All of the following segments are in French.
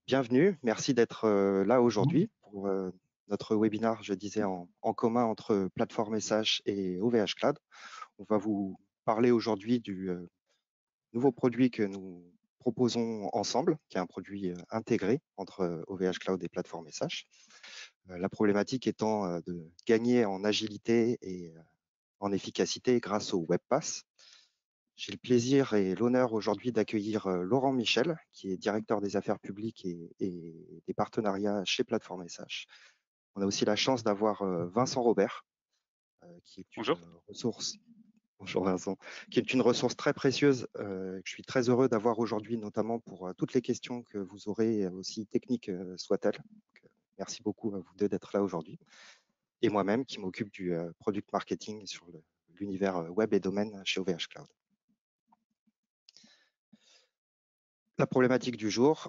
Bienvenue, merci d'être là aujourd'hui pour notre webinaire, je disais, en commun entre Plateforme SH et OVH Cloud. On va vous parler aujourd'hui du nouveau produit que nous proposons ensemble, qui est un produit intégré entre OVH Cloud et Plateforme SH. La problématique étant de gagner en agilité et en efficacité grâce au WebPass. J'ai le plaisir et l'honneur aujourd'hui d'accueillir Laurent Michel, qui est directeur des affaires publiques et des partenariats chez Plateforme SH. On a aussi la chance d'avoir Vincent Robert, qui est une Bonjour. ressource. Bonjour Vincent, qui est une ressource très précieuse, que je suis très heureux d'avoir aujourd'hui, notamment pour toutes les questions que vous aurez, aussi techniques soient-elles. Merci beaucoup à vous deux d'être là aujourd'hui. Et moi-même, qui m'occupe du product marketing sur l'univers web et domaine chez OVH Cloud. La problématique du jour,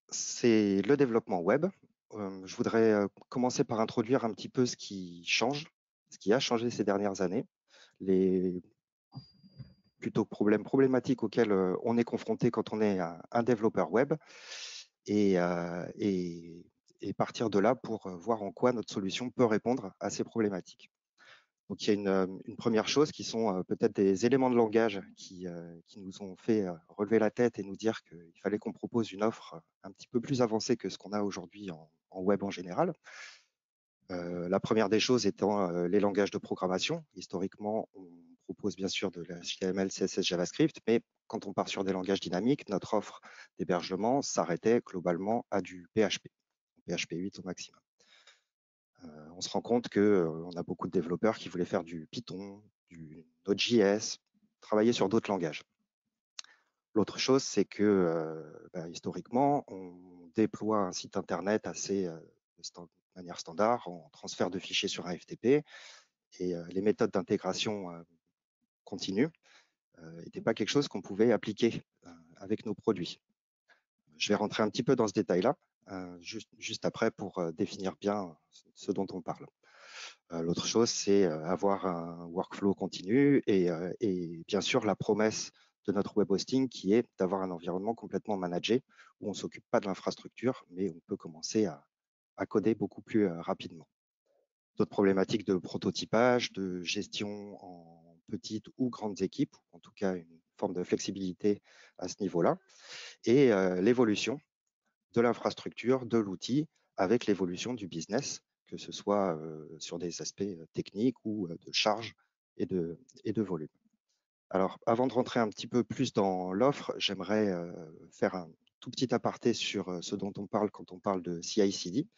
c'est le développement web. Je voudrais commencer par introduire un petit peu ce qui change, ce qui a changé ces dernières années, les plutôt problématiques auxquelles on est confronté quand on est un développeur web et partir de là pour voir en quoi notre solution peut répondre à ces problématiques. Donc, il y a une première chose qui sont peut-être des éléments de langage qui nous ont fait relever la tête et nous dire qu'il fallait qu'on propose une offre un petit peu plus avancée que ce qu'on a aujourd'hui en web en général. La première des choses étant les langages de programmation. Historiquement, on propose bien sûr de l'HTML, CSS, JavaScript, mais quand on part sur des langages dynamiques, notre offre d'hébergement s'arrêtait globalement à du PHP, PHP 8 au maximum. On se rend compte qu'on a beaucoup de développeurs qui voulaient faire du Python, du Node.js, travailler sur d'autres langages. L'autre chose, c'est que historiquement, on déploie un site internet assez de manière standard en transfert de fichiers sur un FTP et les méthodes d'intégration continue n'étaient pas quelque chose qu'on pouvait appliquer avec nos produits. Je vais rentrer un petit peu dans ce détail-là, juste après pour définir bien ce dont on parle. L'autre chose, c'est avoir un workflow continu et bien sûr la promesse de notre web hosting qui est d'avoir un environnement complètement managé où on ne s'occupe pas de l'infrastructure, mais on peut commencer à coder beaucoup plus rapidement. D'autres problématiques de prototypage, de gestion en petites ou grandes équipes, en tout cas une forme de flexibilité à ce niveau-là, et l'évolution de l'infrastructure, de l'outil, avec l'évolution du business, que ce soit sur des aspects techniques ou de charge et de volume. Alors, avant de rentrer un petit peu plus dans l'offre, j'aimerais faire un tout petit aparté sur ce dont on parle quand on parle de CI/CD.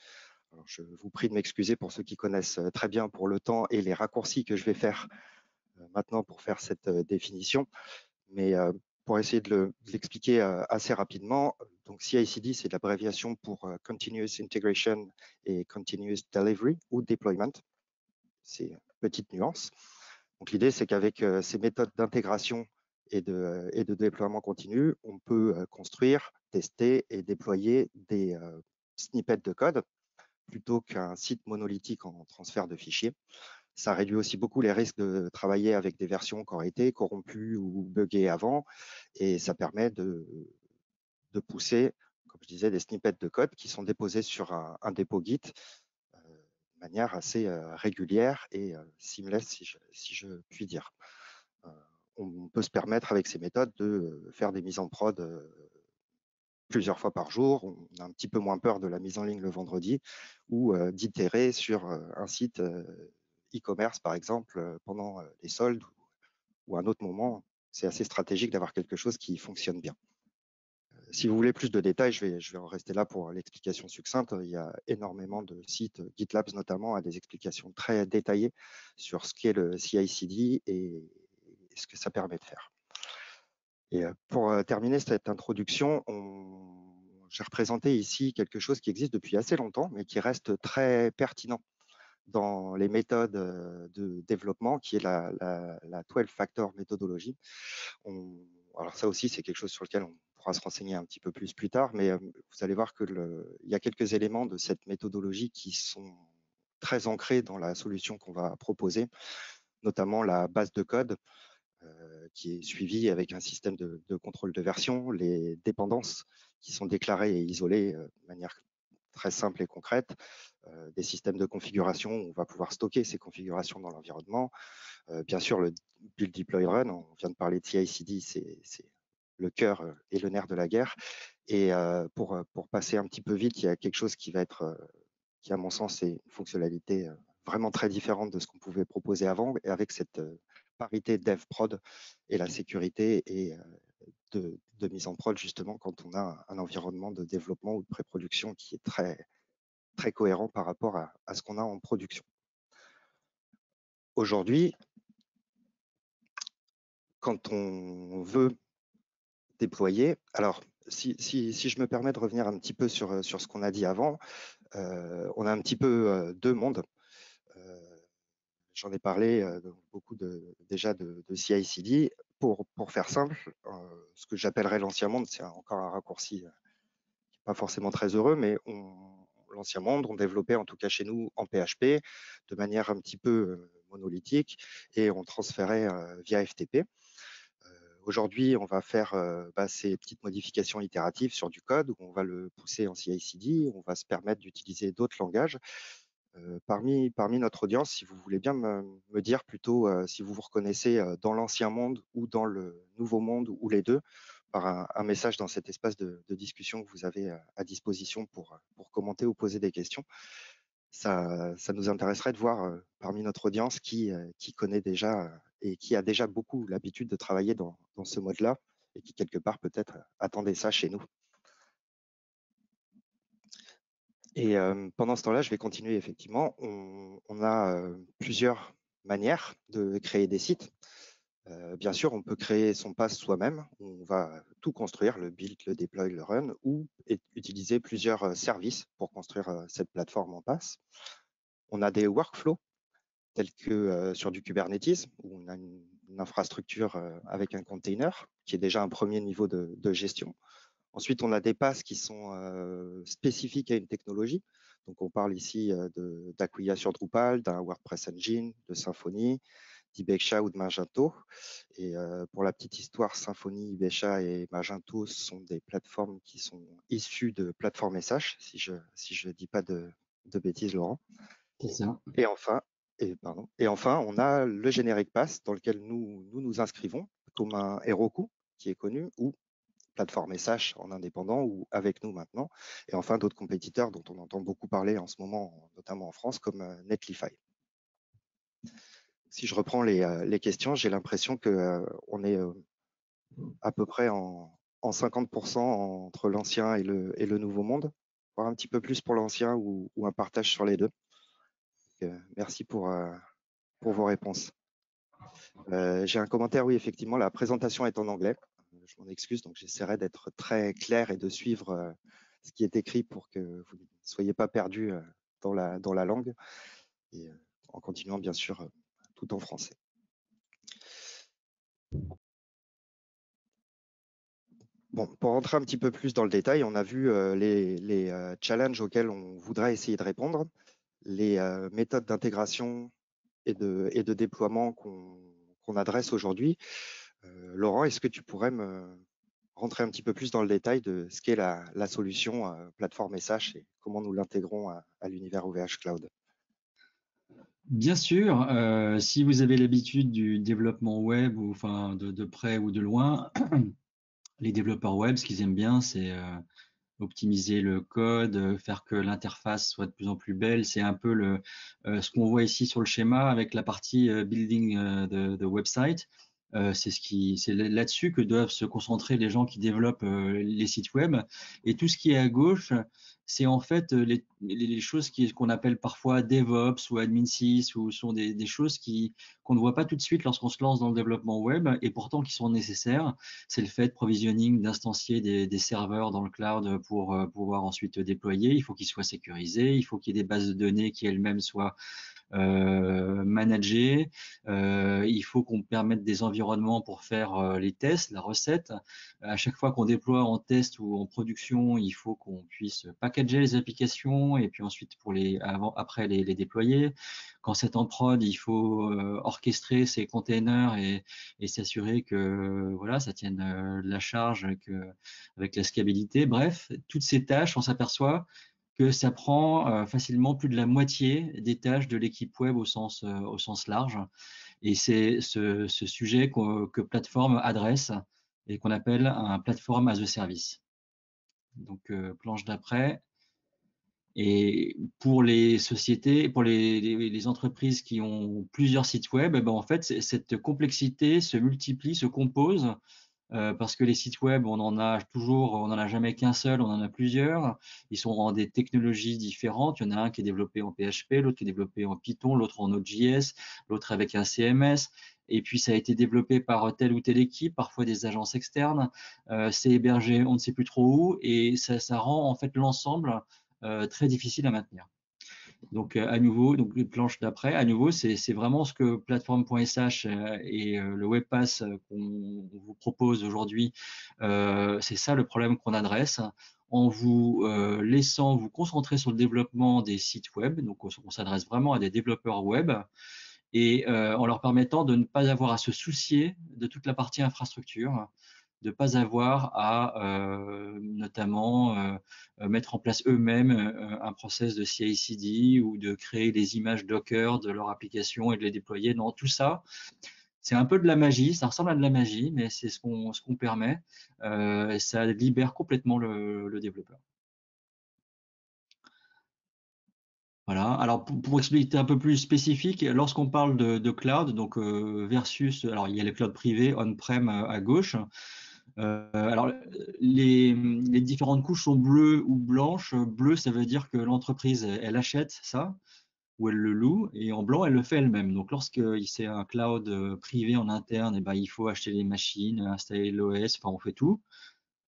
Alors, je vous prie de m'excuser pour ceux qui connaissent très bien pour le temps et les raccourcis que je vais faire maintenant pour faire cette définition. Mais pour essayer de l'expliquer assez rapidement, donc CI/CD, c'est l'abréviation pour Continuous Integration et Continuous Delivery ou Deployment. C'est une petite nuance. Donc l'idée, c'est qu'avec ces méthodes d'intégration et de déploiement continu, on peut construire, tester et déployer des snippets de code plutôt qu'un site monolithique en transfert de fichiers. Ça réduit aussi beaucoup les risques de travailler avec des versions qui auraient été corrompues ou buggées avant, et ça permet de pousser, comme je disais, des snippets de code qui sont déposés sur un dépôt Git de manière assez régulière et seamless, si je puis dire. On peut se permettre avec ces méthodes de faire des mises en prod plusieurs fois par jour. On a un petit peu moins peur de la mise en ligne le vendredi ou d'itérer sur un site e-commerce, par exemple, pendant les soldes ou à un autre moment. C'est assez stratégique d'avoir quelque chose qui fonctionne bien. Si vous voulez plus de détails, je vais en rester là pour l'explication succincte. Il y a énormément de sites, GitLab notamment, a des explications très détaillées sur ce qu'est le CI/CD et ce que ça permet de faire. Et pour terminer cette introduction, j'ai représenté ici quelque chose qui existe depuis assez longtemps, mais qui reste très pertinent dans les méthodes de développement, qui est la 12-factor méthodologie. Alors ça aussi, c'est quelque chose sur lequel on pourra se renseigner un petit peu plus tard, mais vous allez voir qu'il y a quelques éléments de cette méthodologie qui sont très ancrés dans la solution qu'on va proposer, notamment la base de code, qui est suivi avec un système de contrôle de version, les dépendances qui sont déclarées et isolées de manière très simple et concrète, des systèmes de configuration où on va pouvoir stocker ces configurations dans l'environnement. Bien sûr, le build, deploy, run, on vient de parler de CI/CD, c'est le cœur et le nerf de la guerre. Et pour passer un petit peu vite, il y a quelque chose qui va être, qui à mon sens est une fonctionnalité vraiment très différente de ce qu'on pouvait proposer avant, et avec cette parité dev-prod et la sécurité et de mise en prod justement quand on a un environnement de développement ou de pré-production qui est très cohérent par rapport à ce qu'on a en production. Aujourd'hui, quand on veut déployer, alors si je me permets de revenir un petit peu sur ce qu'on a dit avant, on a un petit peu deux mondes. J'en ai parlé beaucoup déjà de CI/CD. Pour faire simple, ce que j'appellerais l'ancien monde, c'est encore un raccourci pas forcément très heureux, mais l'ancien monde, on développait en tout cas chez nous en PHP de manière un petit peu monolithique et on transférait via FTP. Aujourd'hui, on va faire ces petites modifications itératives sur du code où on va le pousser en CI/CD, on va se permettre d'utiliser d'autres langages. Parmi notre audience, si vous voulez bien me dire plutôt si vous vous reconnaissez dans l'ancien monde ou dans le nouveau monde ou les deux, par un message dans cet espace de discussion que vous avez à disposition pour commenter ou poser des questions. Ça nous intéresserait de voir parmi notre audience qui connaît déjà et qui a déjà beaucoup l'habitude de travailler dans ce mode-là et qui quelque part peut-être attendait ça chez nous. Et pendant ce temps-là, je vais continuer effectivement. On a plusieurs manières de créer des sites. Bien sûr, on peut créer son PaaS soi-même. On va tout construire, le build, le deploy, le run, ou utiliser plusieurs services pour construire cette plateforme en PaaS. On a des workflows tels que sur du Kubernetes, où on a une infrastructure avec un container, qui est déjà un premier niveau de gestion. Ensuite, on a des PaaS qui sont spécifiques à une technologie. Donc, on parle ici d'Acquia sur Drupal, d'un WordPress Engine, de Symfony, d'Ibexia ou de Magento. Et pour la petite histoire, Symfony, Ibexia et Magento sont des plateformes qui sont issues de plateformes SH, si je dis pas de bêtises, Laurent. C'est ça. Et enfin, on a le générique PaaS dans lequel nous inscrivons, comme un Heroku qui est connu, ou plateforme SH en indépendant ou avec nous maintenant. Et enfin, d'autres compétiteurs dont on entend beaucoup parler en ce moment, notamment en France, comme Netlify. Si je reprends les questions, j'ai l'impression qu'on est à peu près en 50% entre l'ancien et le nouveau monde, voire un petit peu plus pour l'ancien ou un partage sur les deux. Merci pour vos réponses. J'ai un commentaire, oui, effectivement, la présentation est en anglais. Je m'en excuse, donc j'essaierai d'être très clair et de suivre ce qui est écrit pour que vous ne soyez pas perdus dans la langue, et en continuant bien sûr tout en français. Bon, pour rentrer un petit peu plus dans le détail, on a vu les challenges auxquels on voudrait essayer de répondre, les méthodes d'intégration et de déploiement qu'on adresse aujourd'hui. Laurent, est-ce que tu pourrais me rentrer un petit peu plus dans le détail de ce qu'est la solution plateforme SH et comment nous l'intégrons à l'univers OVH Cloud? Bien sûr, si vous avez l'habitude du développement web, ou enfin de près ou de loin, les développeurs web, ce qu'ils aiment bien, c'est optimiser le code, faire que l'interface soit de plus en plus belle. C'est un peu ce qu'on voit ici sur le schéma avec la partie building de website. C'est là-dessus que doivent se concentrer les gens qui développent les sites web. Et tout ce qui est à gauche, c'est en fait les choses qu'on appelle parfois DevOps ou Admin 6, ou sont des choses qu'on ne voit pas tout de suite lorsqu'on se lance dans le développement web, et pourtant qui sont nécessaires. C'est le fait de provisioning, d'instancier des serveurs dans le cloud pour pouvoir ensuite déployer. Il faut qu'ils soient sécurisés, il faut qu'il y ait des bases de données qui elles-mêmes soient manager. Il faut qu'on permette des environnements pour faire les tests, la recette. À chaque fois qu'on déploie en test ou en production, il faut qu'on puisse packager les applications et puis ensuite après les déployer. Quand c'est en prod, il faut orchestrer ces containers et s'assurer que voilà, ça tienne la charge avec la scalabilité. Bref, toutes ces tâches, on s'aperçoit que ça prend facilement plus de la moitié des tâches de l'équipe web au sens large. Et c'est ce sujet que Platform adresse et qu'on appelle un Platform as a Service. Donc, planche d'après. Et pour les sociétés, pour les entreprises qui ont plusieurs sites web, eh ben en fait, cette complexité se multiplie, se compose parce que les sites web, on en a jamais qu'un seul, on en a plusieurs. Ils sont en des technologies différentes. Il y en a un qui est développé en PHP, l'autre qui est développé en Python, l'autre en Node.js, l'autre avec un CMS. Et puis ça a été développé par telle ou telle équipe, parfois des agences externes. C'est hébergé, on ne sait plus trop où, et ça rend en fait l'ensemble très difficile à maintenir. Donc à nouveau, donc les planches d'après, à nouveau, c'est vraiment ce que Platform.sh et le Webpass qu'on vous propose aujourd'hui. C'est ça le problème qu'on adresse en vous laissant vous concentrer sur le développement des sites web. Donc on s'adresse vraiment à des développeurs web et en leur permettant de ne pas avoir à se soucier de toute la partie infrastructure, de ne pas avoir à notamment mettre en place eux-mêmes un process de CI/CD ou de créer des images Docker de leur application et de les déployer. Non, tout ça, c'est un peu de la magie, ça ressemble à de la magie, mais c'est ce qu'on permet. Et ça libère complètement le développeur. Voilà. Alors pour expliquer un peu plus spécifique, lorsqu'on parle de cloud, donc versus, alors il y a les clouds privés on-prem à gauche. Alors les différentes couches sont bleues ou blanches. Bleu, ça veut dire que l'entreprise elle achète ça ou elle le loue, et en blanc elle le fait elle-même. Donc lorsque c'est un cloud privé en interne, et ben il faut acheter les machines, installer l'OS, enfin on fait tout.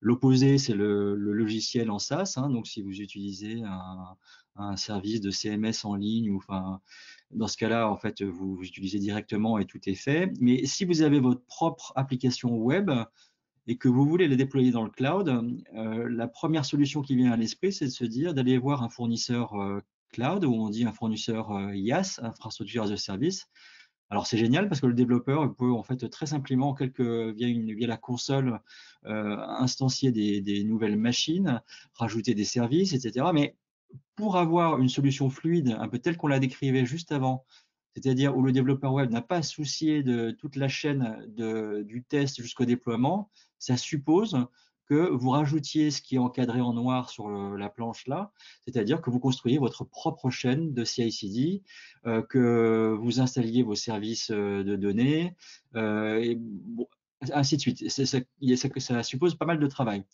L'opposé, c'est le logiciel en SaaS. Hein, donc, si vous utilisez un service de CMS en ligne, ou enfin, dans ce cas-là, en fait, vous utilisez directement et tout est fait. Mais si vous avez votre propre application web et que vous voulez la déployer dans le cloud, la première solution qui vient à l'esprit, c'est de se dire d'aller voir un fournisseur cloud, ou on dit un fournisseur IaaS, Infrastructure as a Service. Alors c'est génial parce que le développeur peut en fait très simplement via la console instancier des nouvelles machines, rajouter des services, etc. Mais pour avoir une solution fluide, un peu telle qu'on la décrivait juste avant, c'est-à-dire où le développeur web n'a pas à se soucier de toute la chaîne du test jusqu'au déploiement, ça suppose que vous rajoutiez ce qui est encadré en noir sur la planche là, c'est-à-dire que vous construisez votre propre chaîne de CI/CD, que vous installiez vos services de données, et bon, ainsi de suite. Ça suppose pas mal de travail.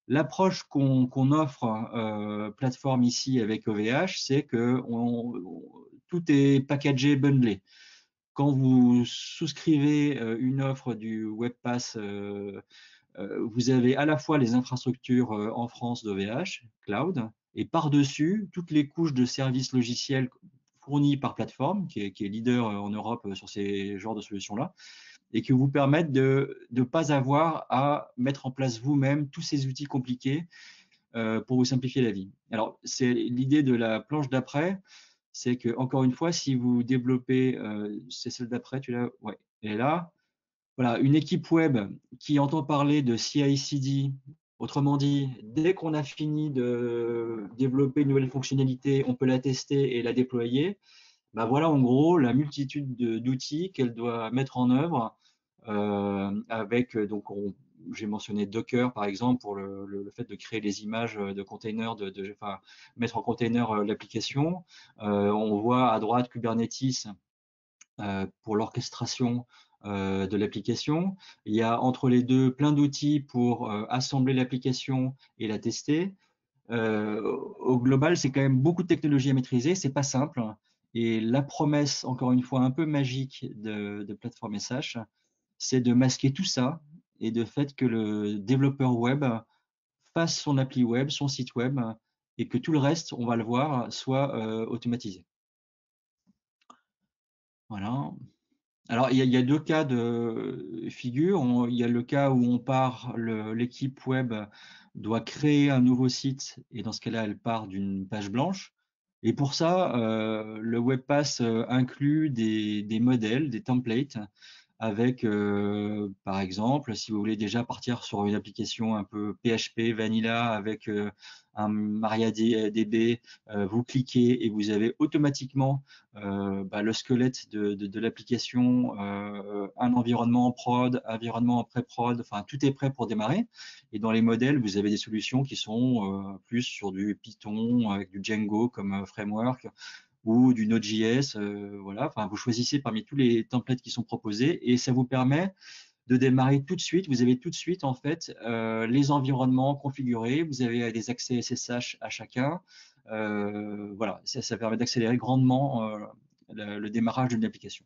L'approche qu'on offre plateforme ici avec OVH, c'est que tout est packagé, bundlé. Quand vous souscrivez une offre du Webpass, vous avez à la fois les infrastructures en France d'OVH, cloud, et par-dessus, toutes les couches de services logiciels fournis par plateforme, qui est leader en Europe sur ces genres de solutions-là, et qui vous permettent de ne pas avoir à mettre en place vous-même tous ces outils compliqués pour vous simplifier la vie. Alors, c'est l'idée de la planche d'après, c'est que, encore une fois, si vous développez, c'est celle d'après, tu l'as, ouais, et là, voilà, une équipe web qui entend parler de CI/CD, autrement dit, dès qu'on a fini de développer une nouvelle fonctionnalité, on peut la tester et la déployer. Ben voilà, en gros, la multitude d'outils qu'elle doit mettre en œuvre avec, donc, j'ai mentionné Docker, par exemple, pour le fait de créer les images de containers, enfin, mettre en container l'application. On voit à droite Kubernetes pour l'orchestration de l'application. Il y a entre les deux plein d'outils pour assembler l'application et la tester. Au global, c'est quand même beaucoup de technologies à maîtriser, c'est pas simple. Et la promesse, encore une fois, un peu magique de Plateforme SH, c'est de masquer tout ça et de fait que le développeur web fasse son appli web, son site web, et que tout le reste, on va le voir, soit automatisé. Voilà. Alors, il y a deux cas de figure. Il y a le cas où l'équipe web doit créer un nouveau site et dans ce cas-là, elle part d'une page blanche. Et pour ça, le WebPass inclut des modèles, des templates avec, par exemple, si vous voulez déjà partir sur une application un peu PHP vanilla avec un MariaDB, vous cliquez et vous avez automatiquement le squelette de l'application, un environnement en prod, un environnement en pré-prod, enfin tout est prêt pour démarrer. Et dans les modèles, vous avez des solutions qui sont plus sur du Python avec du Django comme framework ou du Node.js, voilà. Enfin, vous choisissez parmi tous les templates qui sont proposés et ça vous permet de démarrer tout de suite. Vous avez tout de suite en fait les environnements configurés. Vous avez des accès SSH à chacun. Voilà, ça permet d'accélérer grandement le démarrage d'une application.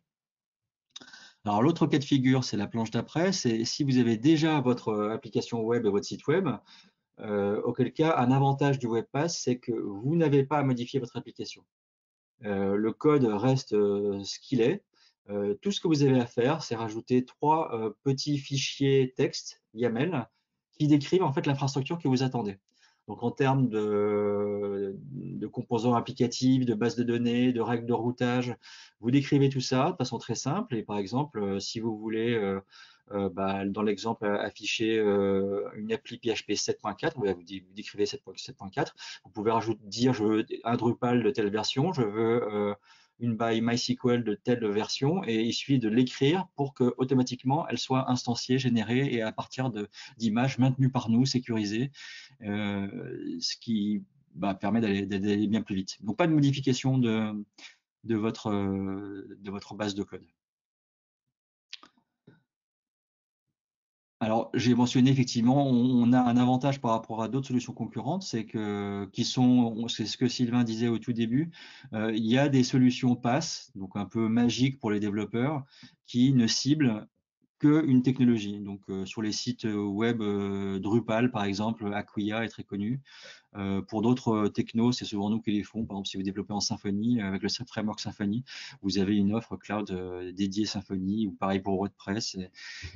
Alors l'autre cas de figure, c'est la planche d'après. C'est si vous avez déjà votre application web et votre site web, auquel cas un avantage du WebPass, c'est que vous n'avez pas à modifier votre application. Le code reste ce qu'il est. Tout ce que vous avez à faire, c'est rajouter trois petits fichiers texte YAML qui décrivent en fait l'infrastructure que vous attendez. Donc en termes de composants applicatifs, de bases de données, de règles de routage, vous décrivez tout ça de façon très simple. Et par exemple, si vous voulez, dans l'exemple, afficher une appli PHP 7.4, vous décrivez 7.4, vous pouvez dire je veux un Drupal de telle version, je veux une by MySQL de telle version, et il suffit de l'écrire pour que automatiquement elle soit instanciée, générée et à partir d'images maintenues par nous, sécurisées, ce qui permet d'aller bien plus vite. Donc pas de modification de votre base de code. Alors, j'ai mentionné effectivement, on a un avantage par rapport à d'autres solutions concurrentes, c'est ce que Sylvain disait au tout début, il y a des solutions PaaS, donc un peu magiques pour les développeurs, qui ne ciblent qu'une technologie. Donc, sur les sites web Drupal, par exemple, Acquia est très connu. Pour d'autres technos, c'est souvent nous qui les font. Par exemple, si vous développez en Symfony, avec le framework Symfony, vous avez une offre cloud dédiée Symfony, ou pareil pour WordPress,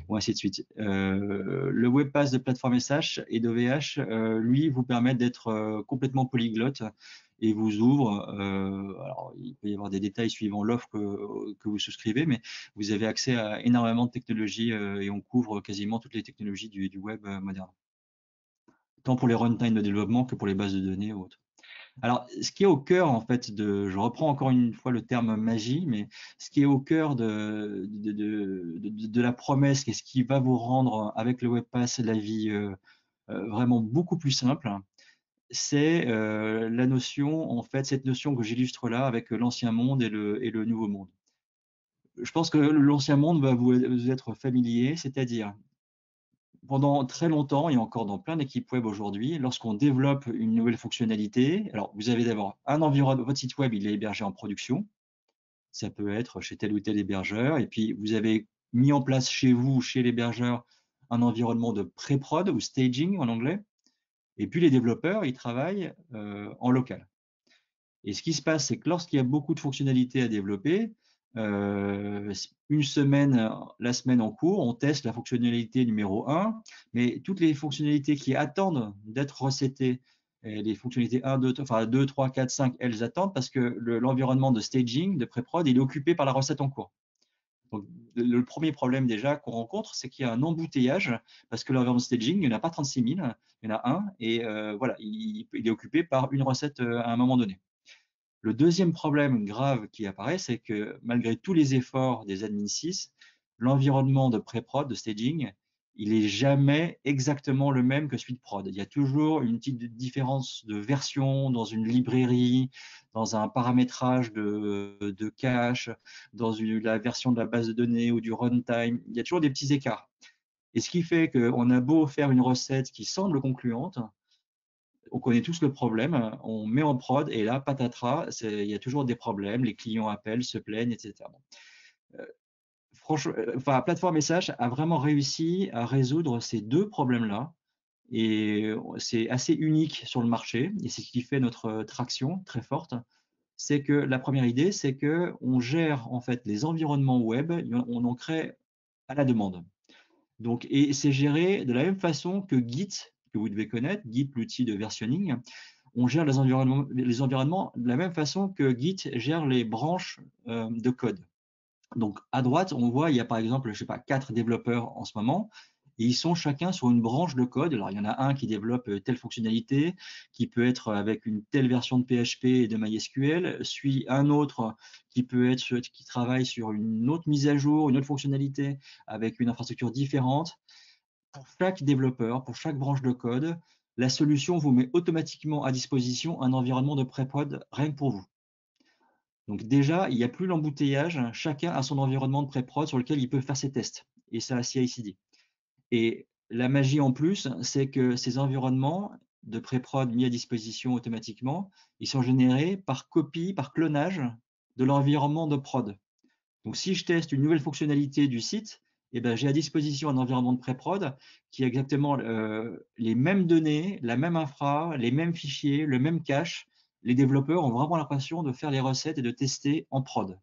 ou ainsi de suite. Le WebPass de plateforme SH et d'OVH, lui, vous permet d'être complètement polyglotte et vous ouvre, alors il peut y avoir des détails suivant l'offre que vous souscrivez, mais vous avez accès à énormément de technologies et on couvre quasiment toutes les technologies du web moderne, tant pour les runtimes de développement que pour les bases de données ou autres. Alors, ce qui est au cœur, en fait, je reprends encore une fois le terme magie, mais ce qui est au cœur de la promesse et ce qui va vous rendre, avec le WebPass, la vie vraiment beaucoup plus simple, c'est la notion, en fait, cette notion que j'illustre là avec l'ancien monde et le nouveau monde. Je pense que l'ancien monde va vous être familier, c'est-à-dire pendant très longtemps et encore dans plein d'équipes web aujourd'hui, lorsqu'on développe une nouvelle fonctionnalité, alors vous avez d'abord un environnement, votre site web, il est hébergé en production, ça peut être chez tel ou tel hébergeur, et puis vous avez mis en place chez vous, chez l'hébergeur, un environnement de pré-prod ou staging en anglais, et puis les développeurs, ils travaillent en local. Et ce qui se passe, c'est que lorsqu'il y a beaucoup de fonctionnalités à développer, une semaine, la semaine en cours, on teste la fonctionnalité numéro 1, mais toutes les fonctionnalités qui attendent d'être resettées, et les fonctionnalités 1, 2, enfin 2, 3, 4, 5, elles attendent parce que l'environnement de staging, de pré-prod, il est occupé par la recette en cours. Donc, le premier problème déjà qu'on rencontre, c'est qu'il y a un embouteillage parce que l'environnement de staging, il n'y en a pas 36 000, il y en a un, et voilà, il est occupé par une recette à un moment donné. Le deuxième problème grave qui apparaît, c'est que malgré tous les efforts des admin 6, l'environnement de pré-prod, de staging, il n'est jamais exactement le même que celui de prod. Il y a toujours une petite différence de version dans une librairie, dans un paramétrage de cache, dans la version de la base de données ou du runtime. Il y a toujours des petits écarts. Et ce qui fait qu'on a beau faire une recette qui semble concluante, on connaît tous le problème, on met en prod et là, patatras, il y a toujours des problèmes, les clients appellent, se plaignent, etc. Franchement, enfin, Plateforme SH a vraiment réussi à résoudre ces deux problèmes-là et c'est assez unique sur le marché et c'est ce qui fait notre traction très forte. c'est que la première idée, c'est que on gère en fait les environnements web, on en crée à la demande. Donc, et c'est géré de la même façon que Git, que vous devez connaître, Git, l'outil de versionning. On gère les environnements de la même façon que Git gère les branches de code. Donc, à droite, on voit, il y a par exemple, je sais pas, 4 développeurs en ce moment, et ils sont chacun sur une branche de code. Alors, il y en a un qui développe telle fonctionnalité, qui peut être avec une telle version de PHP et de MySQL, suit un autre qui peut être, qui travaille sur une autre mise à jour, une autre fonctionnalité avec une infrastructure différente. Pour chaque développeur, pour chaque branche de code, la solution vous met automatiquement à disposition un environnement de pré-prod rien que pour vous. Donc déjà, il n'y a plus l'embouteillage, chacun a son environnement de pré-prod sur lequel il peut faire ses tests et ça CI/CD. Et la magie en plus, c'est que ces environnements de pré-prod mis à disposition automatiquement, ils sont générés par copie, par clonage de l'environnement de prod. Donc si je teste une nouvelle fonctionnalité du site, eh ben, j'ai à disposition un environnement de pré-prod qui a exactement les mêmes données, la même infra, les mêmes fichiers, le même cache. Les développeurs ont vraiment l'impression de faire les recettes et de tester en prod.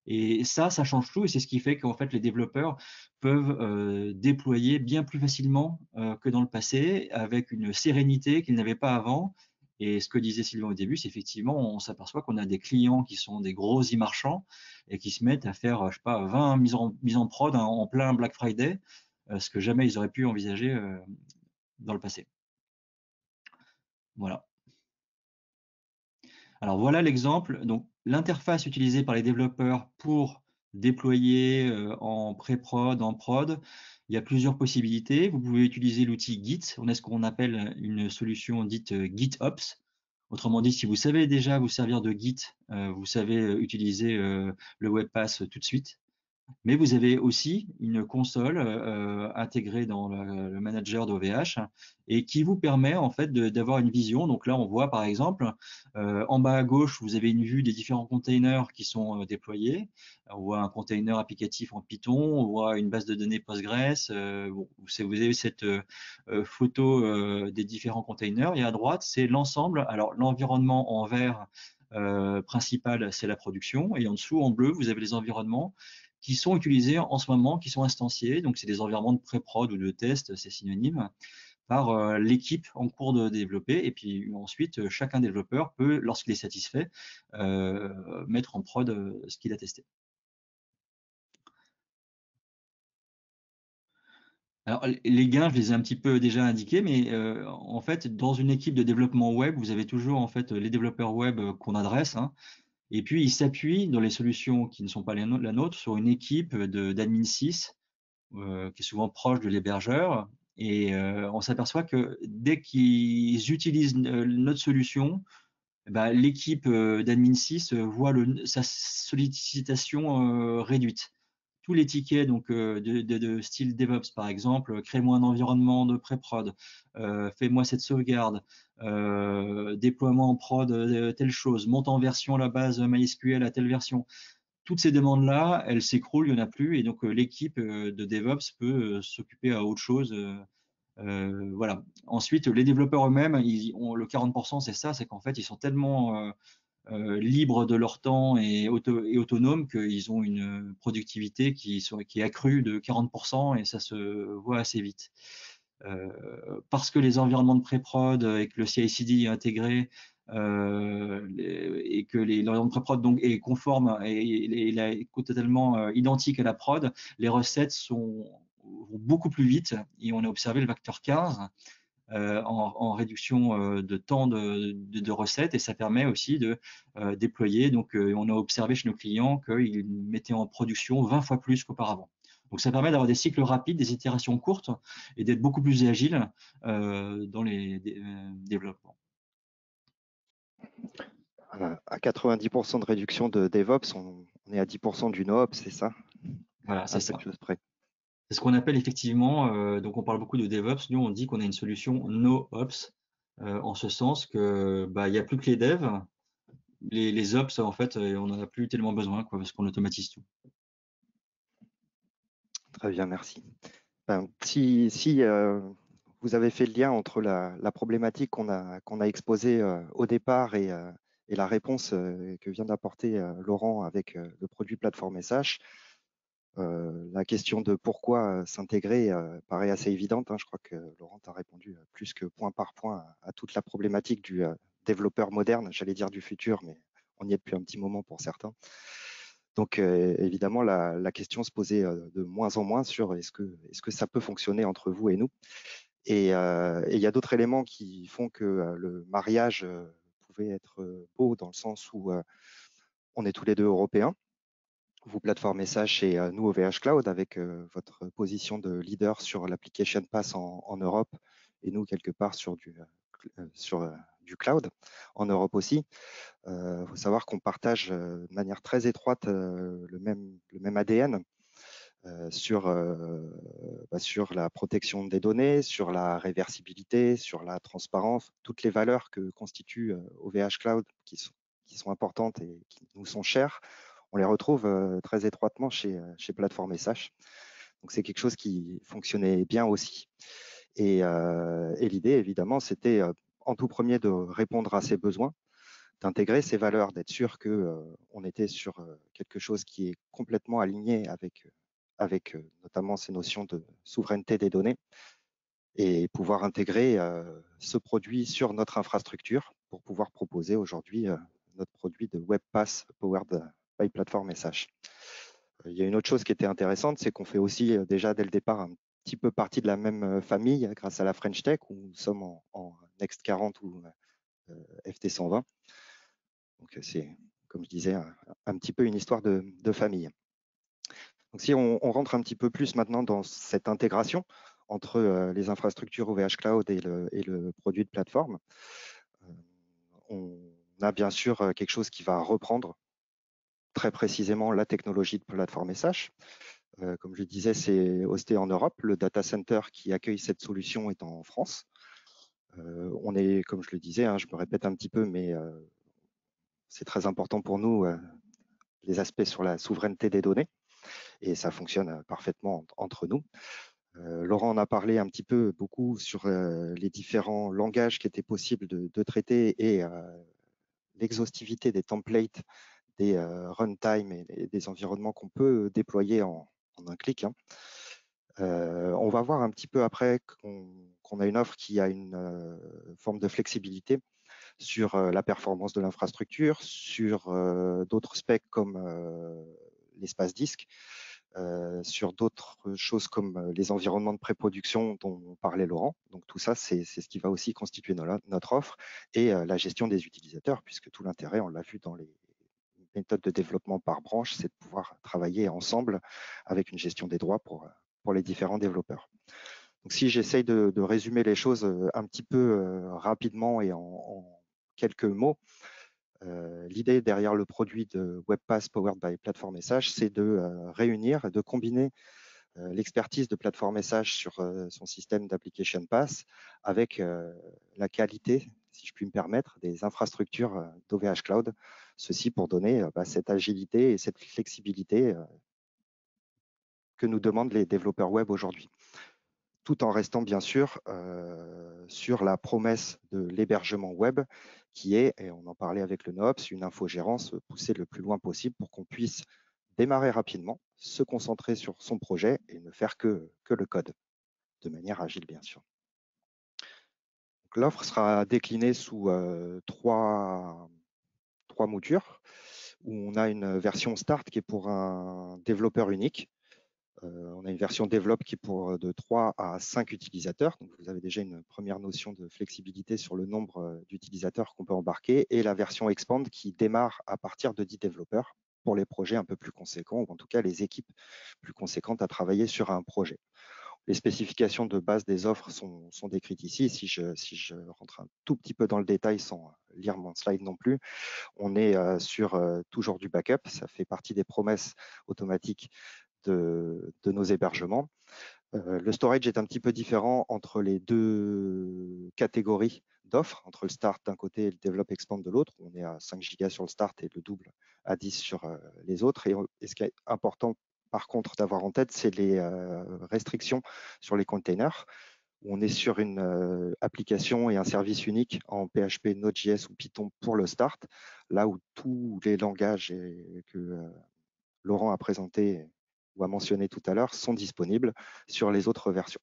Et ça change tout et c'est ce qui fait qu'en fait les développeurs peuvent déployer bien plus facilement que dans le passé, avec une sérénité qu'ils n'avaient pas avant. Et ce que disait Sylvain au début, c'est effectivement, on s'aperçoit qu'on a des clients qui sont des gros e-marchands et qui se mettent à faire, je sais pas, 20 mises en prod en plein Black Friday, ce que jamais ils auraient pu envisager dans le passé. Voilà. Alors voilà l'exemple. Donc l'interface utilisée par les développeurs pour déployer en pré-prod, en prod, il y a plusieurs possibilités. Vous pouvez utiliser l'outil Git. On a ce qu'on appelle une solution dite GitOps. Autrement dit, si vous savez déjà vous servir de Git, vous savez utiliser le Webpass tout de suite. Mais vous avez aussi une console intégrée dans le manager d'OVH et qui vous permet en fait d'avoir une vision. Donc là, on voit par exemple en bas à gauche, vous avez une vue des différents containers qui sont déployés. On voit un container applicatif en Python, on voit une base de données Postgres. Bon, vous avez cette photo des différents containers et à droite, c'est l'ensemble. Alors l'environnement en vert principal, c'est la production et en dessous, en bleu, vous avez les environnements qui sont utilisés en ce moment, qui sont instanciés. Donc, c'est des environnements de pré-prod ou de test, c'est synonyme, par l'équipe en cours de développer. Et puis ensuite, chacun développeur peut, lorsqu'il est satisfait, mettre en prod ce qu'il a testé. Alors, les gains, je les ai un petit peu déjà indiqués, mais en fait, dans une équipe de développement web, vous avez toujours en fait les développeurs web qu'on adresse, hein, et puis ils s'appuient dans les solutions qui ne sont pas la nôtre sur une équipe d'admin 6 qui est souvent proche de l'hébergeur. Et on s'aperçoit que dès qu'ils utilisent notre solution, bah, l'équipe d'admin 6 voit sa sollicitation réduite. Tous les tickets donc, de style DevOps, par exemple, crée-moi un environnement de pré-prod, fais-moi cette sauvegarde, déploiement en prod telle chose, monte en version à la base MySQL à telle version. Toutes ces demandes-là, elles s'écroulent, il n'y en a plus, et donc l'équipe de DevOps peut s'occuper à autre chose. Voilà. Ensuite, les développeurs eux-mêmes, ils ont le 40%, c'est ça, c'est qu'en fait, ils sont tellement libres de leur temps et autonomes qu'ils ont une productivité qui est accrue de 40% et ça se voit assez vite. Parce que les environnements de pré-prod et que le CI/CD est intégré et que l'environnement de pré-prod donc est conforme et est totalement identique à la prod, les recettes vont beaucoup plus vite et on a observé le facteur 15 en réduction de temps de recettes et ça permet aussi de déployer. Donc, on a observé chez nos clients qu'ils mettaient en production 20 fois plus qu'auparavant. Donc, ça permet d'avoir des cycles rapides, des itérations courtes et d'être beaucoup plus agile dans les développements. À 90% de réduction de DevOps, on est à 10% du NoOps, c'est ça? Voilà, c'est ça. Peu de choses près. C'est ce qu'on appelle effectivement, donc on parle beaucoup de DevOps, nous on dit qu'on a une solution NoOps, en ce sens que bah, il n'y a plus que les devs, les ops en fait, on n'en a plus tellement besoin quoi, parce qu'on automatise tout. Très bien, merci. Ben, si vous avez fait le lien entre la problématique qu'on a exposée au départ et Et la réponse que vient d'apporter Laurent avec le produit Platform SH, la question de pourquoi s'intégrer paraît assez évidente, hein. Je crois que Laurent t'a répondu plus que point par point à toute la problématique du développeur moderne, j'allais dire du futur, mais on y est depuis un petit moment pour certains. Donc évidemment, la question se posait de moins en moins sur est-ce que ça peut fonctionner entre vous et nous. Et il y a d'autres éléments qui font que le mariage pouvait être beau dans le sens où on est tous les deux européens. Vous plateformez ça chez nous OVH Cloud avec votre position de leader sur l'application Pass en Europe et nous quelque part sur du cloud en Europe aussi. Il faut savoir qu'on partage de manière très étroite le même ADN sur la protection des données, sur la réversibilité, sur la transparence, toutes les valeurs que constitue OVH Cloud qui sont importantes et qui nous sont chères. On les retrouve très étroitement chez Platform SH. Donc c'est quelque chose qui fonctionnait bien aussi. Et l'idée, évidemment, c'était en tout premier de répondre à ces besoins, d'intégrer ces valeurs, d'être sûr qu'on était sur quelque chose qui est complètement aligné avec notamment ces notions de souveraineté des données et pouvoir intégrer ce produit sur notre infrastructure pour pouvoir proposer aujourd'hui notre produit de WebPass Powered by Platform SH. Il y a une autre chose qui était intéressante, c'est qu'on fait aussi déjà dès le départ un petit peu partie de la même famille grâce à la French Tech où nous sommes en Next 40 ou FT 120. Donc c'est, comme je disais, un petit peu une histoire de famille. Donc si on rentre un petit peu plus maintenant dans cette intégration entre les infrastructures OVH Cloud et le produit de plateforme, on a bien sûr quelque chose qui va reprendre très précisément la technologie de plateforme SH. Comme je disais, c'est hosté en Europe. Le data center qui accueille cette solution est en France. On est, comme je le disais, hein, je me répète un petit peu, mais c'est très important pour nous, les aspects sur la souveraineté des données. Et ça fonctionne parfaitement entre nous. Laurent en a parlé un petit peu, beaucoup sur les différents langages qui étaient possibles de traiter et l'exhaustivité des templates, des runtime et des environnements qu'on peut déployer en un clic, hein. On va voir un petit peu après qu'on a une offre qui a une forme de flexibilité sur la performance de l'infrastructure, sur d'autres specs comme l'espace disque, sur d'autres choses comme les environnements de pré-production dont parlait Laurent. Donc tout ça, c'est ce qui va aussi constituer notre offre et la gestion des utilisateurs, puisque tout l'intérêt, on l'a vu dans les méthodes de développement par branche, c'est de pouvoir travailler ensemble avec une gestion des droits pour les différents développeurs. Donc si j'essaye de résumer les choses un petit peu rapidement et en quelques mots, l'idée derrière le produit de WebPass Powered by Platform SH, c'est de réunir, de combiner l'expertise de Platform SH sur son système d'application Pass avec la qualité, si je puis me permettre, des infrastructures d'OVH Cloud. Ceci pour donner cette agilité et cette flexibilité que nous demandent les développeurs web aujourd'hui, tout en restant bien sûr sur la promesse de l'hébergement web qui est, et on en parlait avec le NOPS, une infogérance poussée le plus loin possible pour qu'on puisse démarrer rapidement, se concentrer sur son projet et ne faire que le code, de manière agile bien sûr. L'offre sera déclinée sous trois moutures, où on a une version Start qui est pour un développeur unique. On a une version développe qui est pour de 3 à 5 utilisateurs. Donc, vous avez déjà une première notion de flexibilité sur le nombre d'utilisateurs qu'on peut embarquer. Et la version Expand qui démarre à partir de 10 développeurs pour les projets un peu plus conséquents, ou en tout cas les équipes plus conséquentes à travailler sur un projet. Les spécifications de base des offres sont décrites ici. Si je rentre un tout petit peu dans le détail sans lire mon slide non plus, on est sur toujours du backup. Ça fait partie des promesses automatiques de nos hébergements. Le storage est un petit peu différent entre les deux catégories d'offres, entre le start d'un côté et le develop expand de l'autre. On est à 5 gigas sur le start et le double à 10 sur les autres. Et ce qui est important par contre d'avoir en tête, c'est les restrictions sur les containers. où on est sur une application et un service unique en PHP, Node.js ou Python pour le start, là où tous les langages que Laurent a présentés ou a mentionné tout à l'heure sont disponibles sur les autres versions.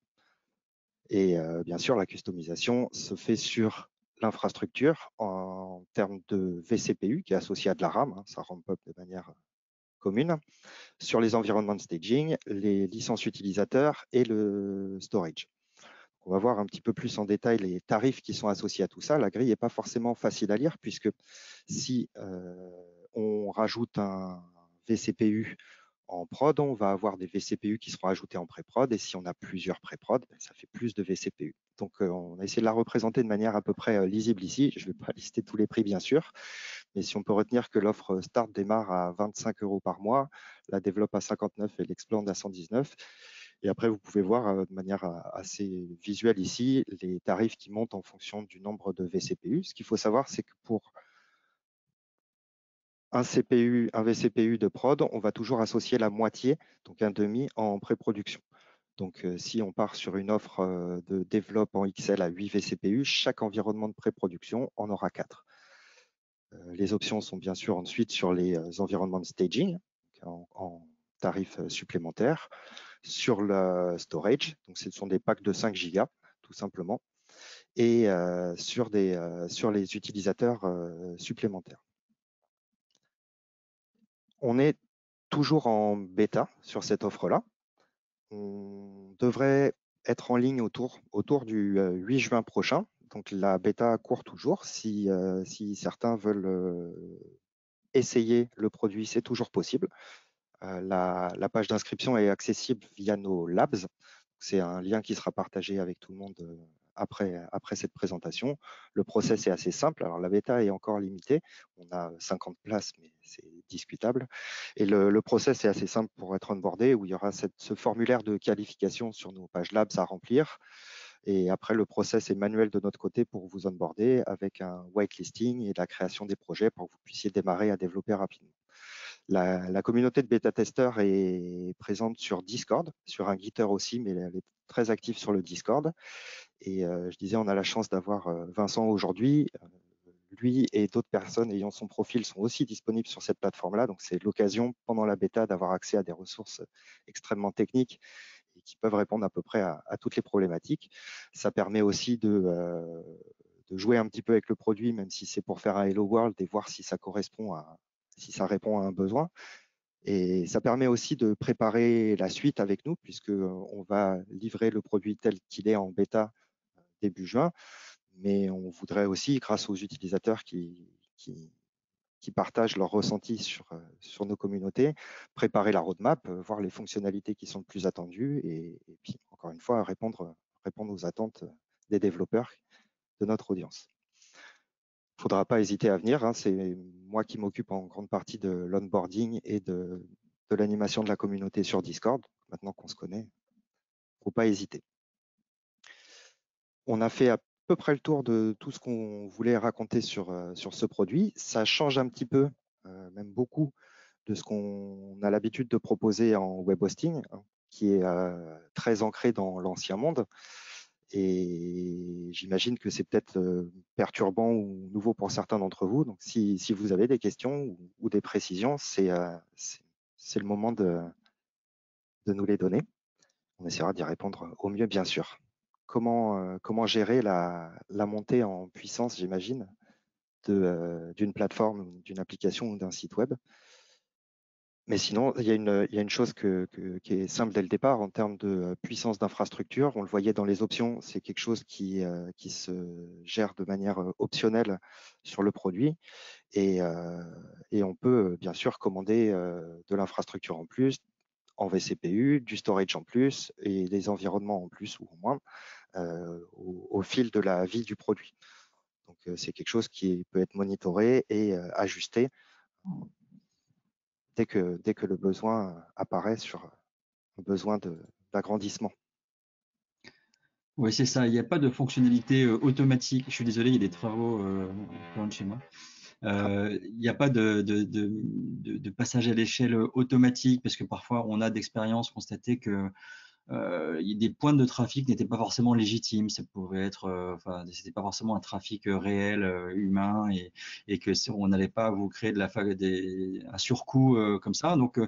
Et bien sûr, la customisation se fait sur l'infrastructure en termes de vCPU qui est associé à de la RAM, hein, ça ramp up de manière commune, sur les environnements de staging, les licences utilisateurs et le storage. On va voir un petit peu plus en détail les tarifs qui sont associés à tout ça. La grille n'est pas forcément facile à lire puisque si on rajoute un vCPU en prod, on va avoir des vCPU qui seront ajoutés en pré-prod, et si on a plusieurs pré-prod, ça fait plus de vCPU. Donc, on a essayé de la représenter de manière à peu près lisible ici. Je ne vais pas lister tous les prix, bien sûr, mais si on peut retenir que l'offre Start démarre à 25 € par mois, la développe à 59 et l'Expand à 119. Et après, vous pouvez voir de manière assez visuelle ici les tarifs qui montent en fonction du nombre de vCPU. Ce qu'il faut savoir, c'est que pour un vCPU de prod, on va toujours associer la moitié, donc un demi, en pré-production. Donc, si on part sur une offre de développe en XL à 8 vCPU, chaque environnement de pré-production en aura 4. Les options sont bien sûr ensuite sur les environnements de staging, en tarifs supplémentaires, sur le storage, donc ce sont des packs de 5 Go, tout simplement, et sur les utilisateurs supplémentaires. On est toujours en bêta sur cette offre-là. On devrait être en ligne autour du 8 juin prochain. Donc la bêta court toujours. Si certains veulent essayer le produit, c'est toujours possible. La page d'inscription est accessible via nos labs. C'est un lien qui sera partagé avec tout le monde après cette présentation. Le process est assez simple. Alors, la bêta est encore limitée. On a 50 places, mais c'est discutable. Et le process est assez simple pour être onboardé, où il y aura ce formulaire de qualification sur nos pages labs à remplir. Et après, le process est manuel de notre côté pour vous onboarder avec un whitelisting et la création des projets pour que vous puissiez démarrer à développer rapidement. La communauté de bêta-testeurs est présente sur Discord, sur un Gitter aussi, mais elle est très active sur le Discord. Et je disais, on a la chance d'avoir Vincent aujourd'hui. Lui et d'autres personnes ayant son profil sont aussi disponibles sur cette plateforme-là. Donc, c'est l'occasion, pendant la bêta, d'avoir accès à des ressources extrêmement techniques et qui peuvent répondre à peu près à toutes les problématiques. Ça permet aussi de jouer un petit peu avec le produit, même si c'est pour faire un Hello World, et voir si ça correspond si ça répond à un besoin. Et ça permet aussi de préparer la suite avec nous, puisqu'on va livrer le produit tel qu'il est en bêta début juin. Mais on voudrait aussi, grâce aux utilisateurs qui partagent leurs ressentis sur nos communautés, préparer la roadmap, voir les fonctionnalités qui sont le plus attendues et puis, encore une fois, répondre aux attentes des développeurs de notre audience. Il ne faudra pas hésiter à venir. Hein, c'est moi qui m'occupe en grande partie de l'onboarding et de l'animation de la communauté sur Discord. Maintenant qu'on se connaît, il ne faut pas hésiter. On a fait à peu près le tour de tout ce qu'on voulait raconter sur ce produit. Ça change un petit peu, même beaucoup, de ce qu'on a l'habitude de proposer en web hosting, hein, qui est très ancré dans l'ancien monde. Et j'imagine que c'est peut-être perturbant ou nouveau pour certains d'entre vous. Donc, si vous avez des questions ou des précisions, c'est le moment de nous les donner. On essaiera d'y répondre au mieux, bien sûr. Comment gérer la montée en puissance, j'imagine, d'une plateforme, d'une application ou d'un site web. Mais sinon, il y a une chose qui est simple dès le départ en termes de puissance d'infrastructure. On le voyait dans les options, c'est quelque chose qui se gère de manière optionnelle sur le produit. Et on peut bien sûr commander de l'infrastructure en plus, en vCPU, du storage en plus et des environnements en plus ou en moins au fil de la vie du produit. Donc, c'est quelque chose qui peut être monitoré et ajusté dès que le besoin apparaît sur un besoin d'agrandissement. Oui, c'est ça. Il n'y a pas de fonctionnalité automatique. Je suis désolé, il y a des travaux pas loin de chez moi. Il n'y a pas de passage à l'échelle automatique parce que parfois on a d'expérience constaté que des pointes de trafic n'étaient pas forcément légitimes. Ça pouvait être, enfin, c'était pas forcément un trafic réel, humain, et que on n'allait pas vous créer un surcoût comme ça. Donc,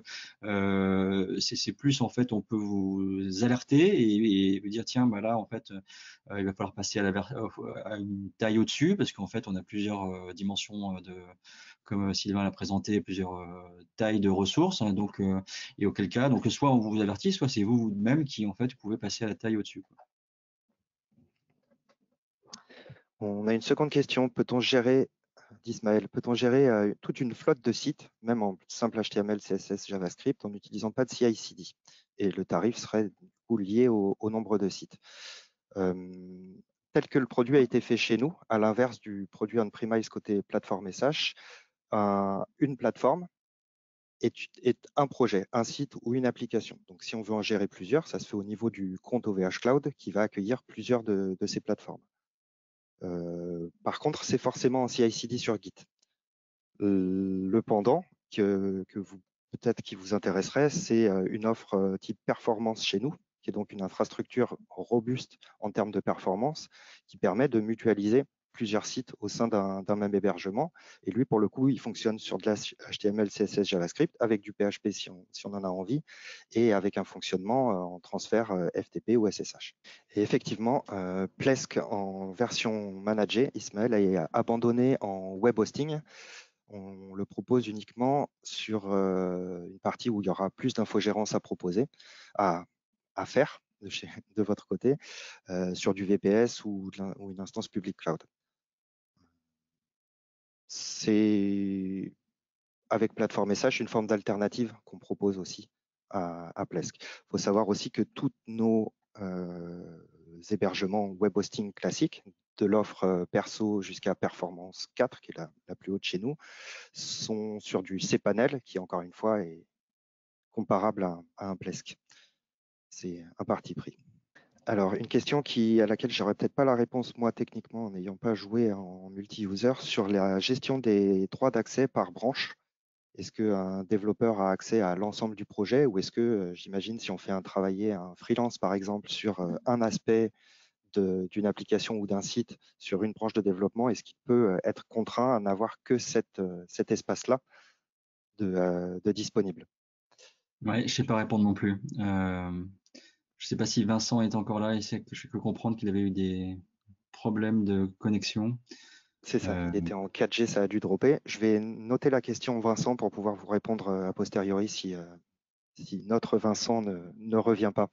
c'est plus, en fait, on peut vous alerter et vous dire, tiens, bah là, en fait, il va falloir passer à une taille au-dessus, parce qu'en fait, on a plusieurs dimensions comme Sylvain l'a présenté, plusieurs tailles de ressources, hein. Donc, et auquel cas, donc soit on vous avertit, soit c'est vous-même qui, en fait, pouvez passer à la taille au-dessus, quoi. On a une seconde question. Peut-on gérer, d'Ismaël, peut-on gérer toute une flotte de sites, même en simple HTML, CSS, JavaScript, en n'utilisant pas de CI/CD? Et le tarif serait du coup lié au nombre de sites. Tel que le produit a été fait chez nous, à l'inverse du produit on-premise côté plateforme SH, une plateforme est un projet, un site ou une application. Donc, si on veut en gérer plusieurs, ça se fait au niveau du compte OVH Cloud qui va accueillir plusieurs de ces plateformes. Par contre, c'est forcément en CI/CD sur Git. Le pendant peut-être qui vous intéresserait, c'est une offre type performance chez nous, qui est donc une infrastructure robuste en termes de performance, qui permet de mutualiser plusieurs sites au sein d'un même hébergement. Et lui, pour le coup, il fonctionne sur de l'HTML, CSS, JavaScript, avec du PHP si on en a envie, et avec un fonctionnement en transfert FTP ou SSH. Et effectivement, Plesk en version managée, Ismaël, est abandonné en web hosting. On le propose uniquement sur une partie où il y aura plus d'infogérance à proposer, à faire de votre côté, sur du VPS ou une instance publique cloud. C'est avec Plateforme SH une forme d'alternative qu'on propose aussi à Plesk. Il faut savoir aussi que tous nos hébergements web hosting classiques, de l'offre perso jusqu'à Performance 4, qui est la plus haute chez nous, sont sur du cPanel, qui encore une fois est comparable à un Plesk. C'est un parti pris. Alors, une question à laquelle j'aurais peut-être pas la réponse, moi, techniquement, en n'ayant pas joué en multi-user, sur la gestion des droits d'accès par branche. Est-ce qu'un développeur a accès à l'ensemble du projet, ou est-ce que, j'imagine, si on fait travailler un freelance, par exemple, sur un aspect d'une application ou d'un site sur une branche de développement, est-ce qu'il peut être contraint à n'avoir que cet espace-là de disponible? Ouais, je sais pas répondre non plus. Je sais pas si Vincent est encore là. Je peux que comprendre qu'il avait eu des problèmes de connexion. C'est ça, il était en 4G, ça a dû dropper. Je vais noter la question, Vincent, pour pouvoir vous répondre a posteriori si notre Vincent ne revient pas.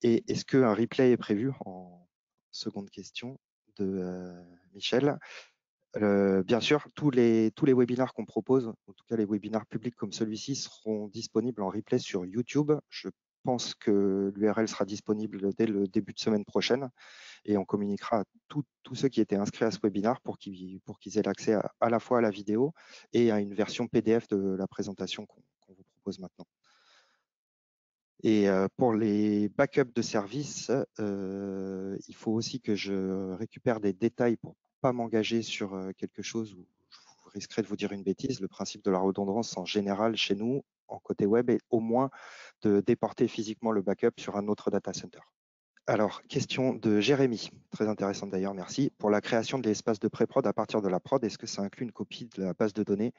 Et est-ce qu'un replay est prévu, en seconde question de Michel? Bien sûr, tous les webinars qu'on propose, en tout cas les webinars publics comme celui-ci, seront disponibles en replay sur YouTube. Je pense que l'URL sera disponible dès le début de semaine prochaine, et on communiquera à tous ceux qui étaient inscrits à ce webinar pour qu'ils aient l'accès à la fois à la vidéo et à une version PDF de la présentation qu'on vous propose maintenant. Et pour les backups de service, il faut aussi que je récupère des détails pour pas m'engager sur quelque chose où je risquerais de vous dire une bêtise. Le principe de la redondance en général chez nous, en côté web, est au moins de déporter physiquement le backup sur un autre data center. Alors, question de Jérémy, très intéressante d'ailleurs, merci. Pour la création de l'espace de pré-prod à partir de la prod, est-ce que ça inclut une copie de la base de données?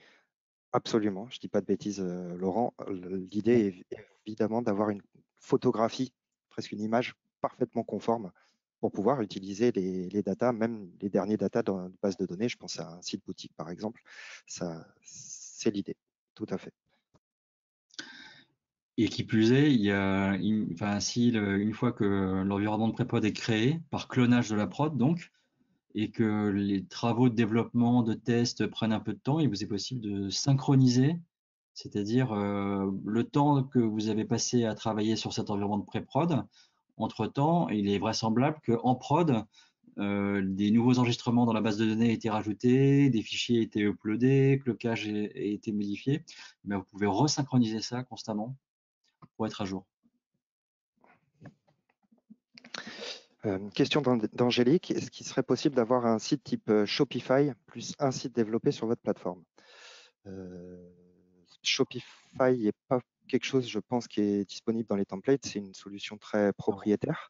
Absolument, je ne dis pas de bêtises, Laurent. L'idée est évidemment d'avoir une photographie, presque une image parfaitement conforme pour pouvoir utiliser les datas, même les derniers datas dans une base de données. Je pense à un site boutique, par exemple. Ça, c'est l'idée, tout à fait. Et qui plus est, il y a une fois que l'environnement de pré-prod est créé, par clonage de la prod donc, et que les travaux de développement, de test prennent un peu de temps, il vous est possible de synchroniser, c'est-à-dire le temps que vous avez passé à travailler sur cet environnement de pré-prod. Entre-temps, il est vraisemblable qu'en prod, des nouveaux enregistrements dans la base de données aient été rajoutés, des fichiers aient été uploadés, que le cache ait été modifié. Mais vous pouvez resynchroniser ça constamment pour être à jour. Question d'Angélique, est-ce qu'il serait possible d'avoir un site type Shopify plus un site développé sur votre plateforme? Shopify n'est pas quelque chose, je pense, qui est disponible dans les templates. C'est une solution très propriétaire.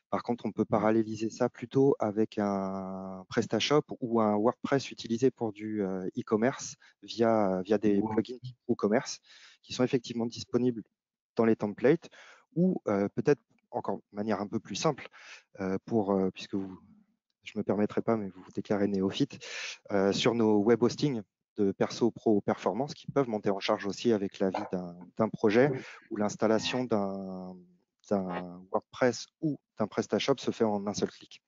Par contre, on peut paralléliser ça plutôt avec un PrestaShop ou un WordPress utilisé pour du e-commerce via des plugins type WooCommerce qui sont effectivement disponibles dans les templates ou peut-être encore de manière un peu plus simple puisque je ne me permettrai pas, mais vous vous déclarez néophyte, sur nos web hosting de perso pro performance qui peuvent monter en charge aussi avec l'avis d'un projet ou l'installation d'un WordPress ou d'un PrestaShop se fait en un seul clic.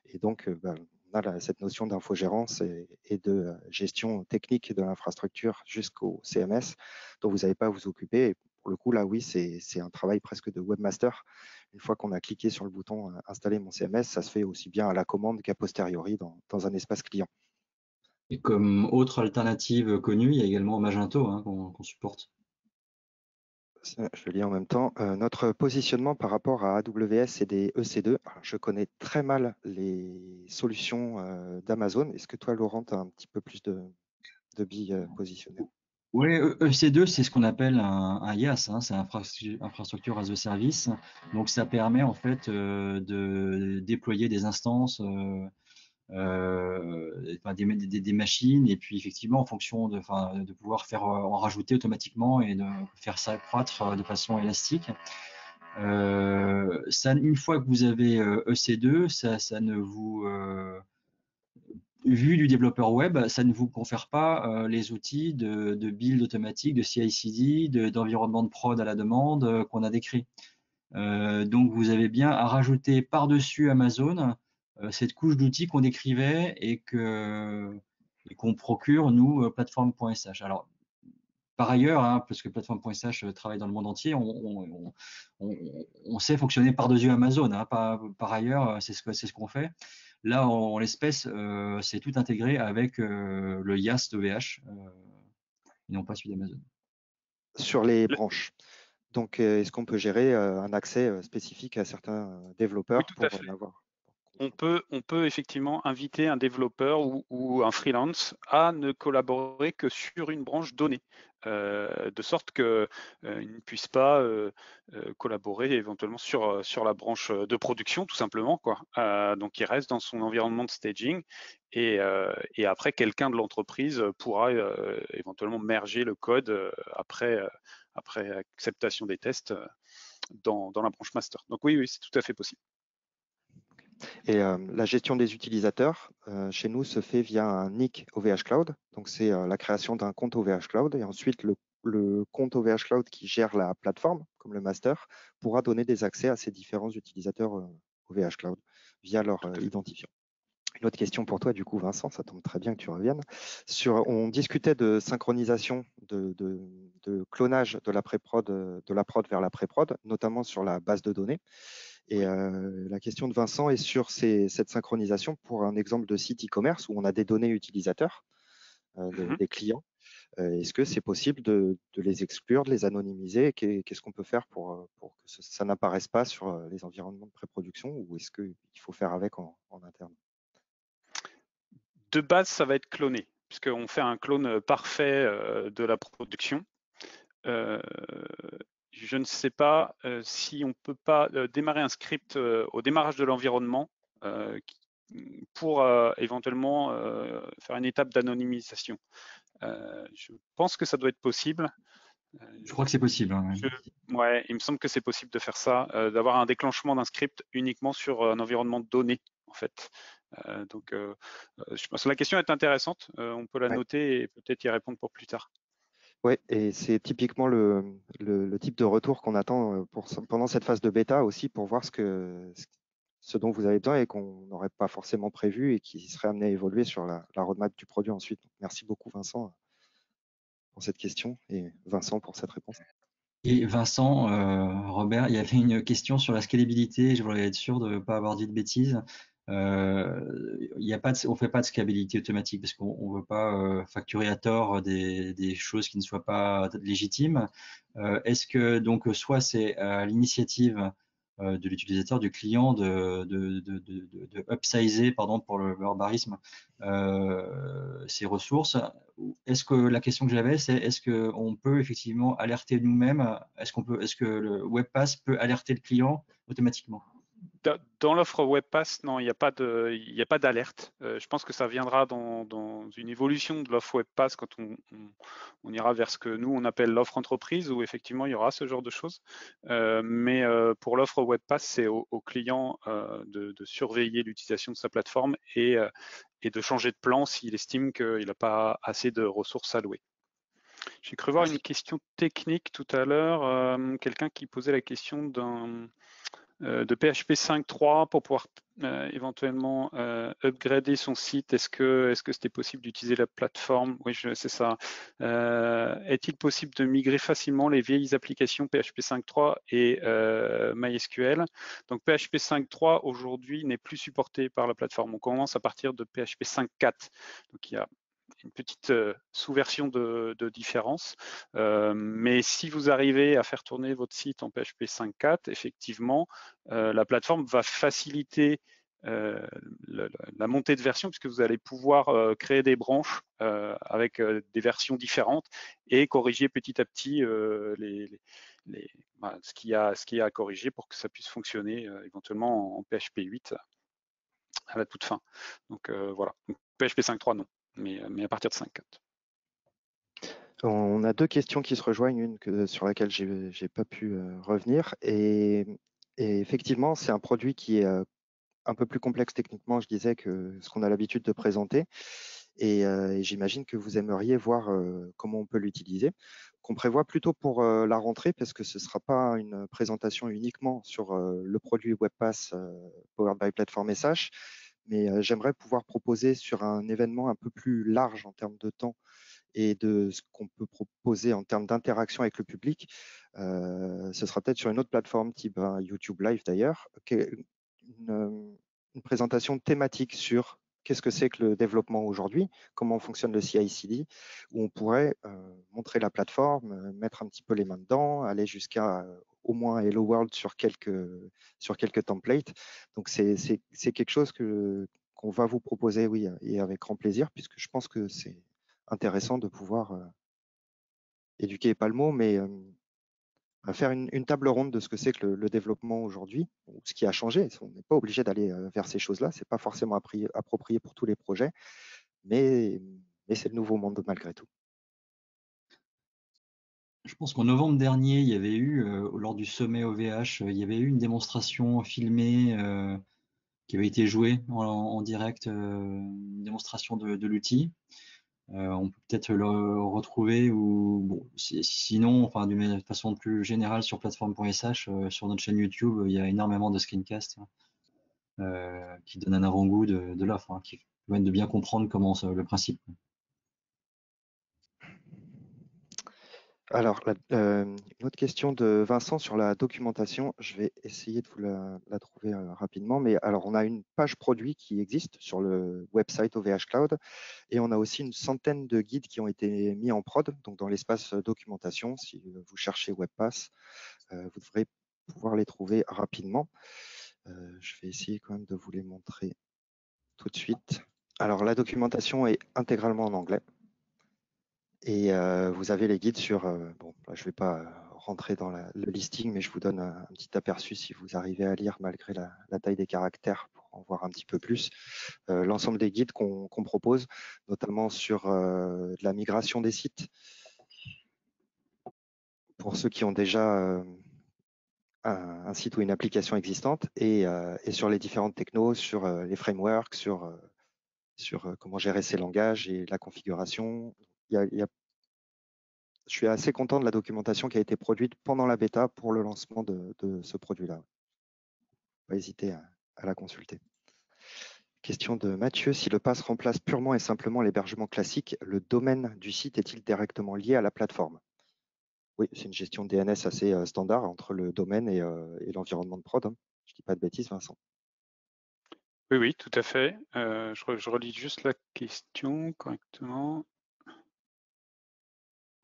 Et donc, on a cette notion d'infogérance et de gestion technique de l'infrastructure jusqu'au CMS dont vous n'avez pas à vous occuper. Et pour le coup, là, oui, c'est un travail presque de webmaster. Une fois qu'on a cliqué sur le bouton installer mon CMS, ça se fait aussi bien à la commande qu'à posteriori dans un espace client. Et comme autre alternative connue, il y a également Magento qu'on supporte. Je lis en même temps. Notre positionnement par rapport à AWS et des EC2, alors, je connais très mal les solutions d'Amazon. Est-ce que toi, Laurent, tu as un petit peu plus de billes positionnées? Oui, EC2, c'est ce qu'on appelle un IaaS, c'est infrastructure as a service. Donc, ça permet en fait de déployer des instances, des machines, et puis effectivement, en fonction de pouvoir faire en rajouter automatiquement et de faire ça croître de façon élastique. Une fois que vous avez EC2, ça ne vous vu du développeur web, ça ne vous confère pas les outils de build automatique, de CI/CD, d'environnement de prod à la demande qu'on a décrit. Donc, vous avez bien à rajouter par-dessus Amazon cette couche d'outils qu'on décrivait et qu'on procure, nous, plateforme.sh. Alors, par ailleurs, parce que plateforme.sh travaille dans le monde entier, on sait fonctionner par-dessus Amazon. Par ailleurs, c'est ce qu'on fait. Là, en l'espèce, c'est tout intégré avec le IaaS OVH et non pas celui d'Amazon. Sur les branches. Donc, est-ce qu'on peut gérer un accès spécifique à certains développeurs Oui, tout à pour fait. l'avoir? On peut effectivement inviter un développeur ou un freelance à ne collaborer que sur une branche donnée, de sorte qu'il ne puisse pas collaborer éventuellement sur la branche de production, tout simplement, quoi. Donc, il reste dans son environnement de staging et après, quelqu'un de l'entreprise pourra éventuellement merger le code après acceptation des tests dans la branche master. Donc oui, c'est tout à fait possible. Et la gestion des utilisateurs, chez nous, se fait via un NIC OVH Cloud. Donc, c'est la création d'un compte OVH Cloud. Et ensuite, le compte OVH Cloud qui gère la plateforme, comme le master, pourra donner des accès à ces différents utilisateurs OVH Cloud via leur identifiant. Une autre question pour toi, du coup, Vincent, ça tombe très bien que tu reviennes. On discutait de synchronisation, de clonage de la prod vers la pré-prod, notamment sur la base de données. Et la question de Vincent est sur cette synchronisation pour un exemple de site e-commerce où on a des données utilisateurs, des clients. Est-ce que c'est possible de les exclure, de les anonymiser? Qu'est-ce qu'on peut faire pour que ça n'apparaisse pas sur les environnements de pré-production, ou est-ce qu'il faut faire avec en interne? De base, ça va être cloné, puisqu'on fait un clone parfait de la production. Je ne sais pas si on ne peut pas démarrer un script au démarrage de l'environnement pour éventuellement faire une étape d'anonymisation. Je pense que ça doit être possible. Je crois que c'est possible. Ouais, il me semble que c'est possible de faire ça, d'avoir un déclenchement d'un script uniquement sur un environnement de données, en fait. Donc, je pense que la question est intéressante. On peut la noter et peut-être y répondre pour plus tard. Oui, et c'est typiquement le type de retour qu'on attend pendant cette phase de bêta aussi, pour voir ce dont vous avez besoin et qu'on n'aurait pas forcément prévu et qui serait amené à évoluer sur la roadmap du produit ensuite. Donc, merci beaucoup, Vincent, pour cette question, et Vincent pour cette réponse. Et Vincent, Robert, il y avait une question sur la scalabilité. Je voulais être sûr de ne pas avoir dit de bêtises. On ne fait pas de scalabilité automatique parce qu'on ne veut pas facturer à tort des choses qui ne soient pas légitimes. Est-ce que donc soit c'est à l'initiative de l'utilisateur, du client, de upsizer, pardon pour le barbarisme, ses ressources. Est-ce que la question que j'avais, c'est est-ce qu'on peut effectivement alerter nous-mêmes? Est-ce que le WebPass peut alerter le client automatiquement? Dans l'offre WebPass, non, il n'y a pas d'alerte. Je pense que ça viendra dans une évolution de l'offre WebPass quand on ira vers ce que nous on appelle l'offre entreprise, où effectivement il y aura ce genre de choses. Mais pour l'offre WebPass, c'est au client de surveiller l'utilisation de sa plateforme et de changer de plan s'il estime qu'il n'a pas assez de ressources allouées. J'ai cru voir une question technique tout à l'heure, quelqu'un qui posait la question de PHP 5.3 pour pouvoir éventuellement upgrader son site. Est-ce que c'était possible d'utiliser la plateforme? Oui, c'est ça. Est-il possible de migrer facilement les vieilles applications PHP 5.3 et MySQL? Donc PHP 5.3 aujourd'hui n'est plus supporté par la plateforme. On commence à partir de PHP 5.4. Donc il y a une petite sous-version de différence. Mais si vous arrivez à faire tourner votre site en PHP 5.4, effectivement, la plateforme va faciliter la montée de version puisque vous allez pouvoir créer des branches avec des versions différentes et corriger petit à petit ce qu'il y a à corriger pour que ça puisse fonctionner éventuellement en PHP 8 à la toute fin. Donc voilà, donc, PHP 5.3 non, mais à partir de 5.4. On a deux questions qui se rejoignent, une sur laquelle j'ai pas pu revenir. Et effectivement, c'est un produit qui est un peu plus complexe techniquement, je disais, que ce qu'on a l'habitude de présenter. Et j'imagine que vous aimeriez voir comment on peut l'utiliser. Qu'on prévoit plutôt pour la rentrée, parce que ce ne sera pas une présentation uniquement sur le produit WebPass Powered by Platform SH, mais j'aimerais pouvoir proposer sur un événement un peu plus large en termes de temps et de ce qu'on peut proposer en termes d'interaction avec le public. Ce sera peut-être sur une autre plateforme, type YouTube Live d'ailleurs, une présentation thématique sur qu'est-ce que c'est que le développement aujourd'hui, comment fonctionne le CI/CD, où on pourrait montrer la plateforme, mettre un petit peu les mains dedans, aller jusqu'à au moins Hello World sur quelques templates. Donc c'est quelque chose qu'on va vous proposer, oui, et avec grand plaisir, puisque je pense que c'est intéressant de pouvoir éduquer pas le mot, mais faire une table ronde de ce que c'est que le développement aujourd'hui, ou ce qui a changé. On n'est pas obligé d'aller vers ces choses-là, c'est pas forcément approprié pour tous les projets, mais c'est le nouveau monde malgré tout. Je pense qu'en novembre dernier, il y avait eu, lors du sommet OVH, il y avait eu une démonstration filmée qui avait été jouée en direct, une démonstration de l'outil. On peut peut-être le retrouver ou bon, sinon, enfin d'une façon plus générale sur plateforme.sh, sur notre chaîne YouTube, il y a énormément de screencasts qui donnent un avant-goût de l'offre, hein, qui permettent de bien comprendre comment le principe. Alors, une autre question de Vincent sur la documentation. Je vais essayer de vous la trouver rapidement. Mais alors, on a une page produit qui existe sur le website OVH Cloud et on a aussi une centaine de guides qui ont été mis en prod, donc dans l'espace documentation. Si vous cherchez WebPass, vous devrez pouvoir les trouver rapidement. Je vais essayer quand même de vous les montrer tout de suite. Alors, la documentation est intégralement en anglais. Et vous avez les guides sur, bon, là, je ne vais pas rentrer dans le listing, mais je vous donne un petit aperçu si vous arrivez à lire malgré la taille des caractères pour en voir un petit peu plus. L'ensemble des guides qu'on propose, notamment sur de la migration des sites, pour ceux qui ont déjà un site ou une application existante, et sur les différentes technos, sur les frameworks, sur comment gérer ces langages et la configuration. Je suis assez content de la documentation qui a été produite pendant la bêta pour le lancement de ce produit-là. Pas hésiter à la consulter. Question de Mathieu, si le pass remplace purement et simplement l'hébergement classique, le domaine du site est-il directement lié à la plateforme? Oui, c'est une gestion DNS assez standard entre le domaine et l'environnement de prod. Hein. Je ne dis pas de bêtises, Vincent. Oui, oui, tout à fait. Je relis juste la question correctement.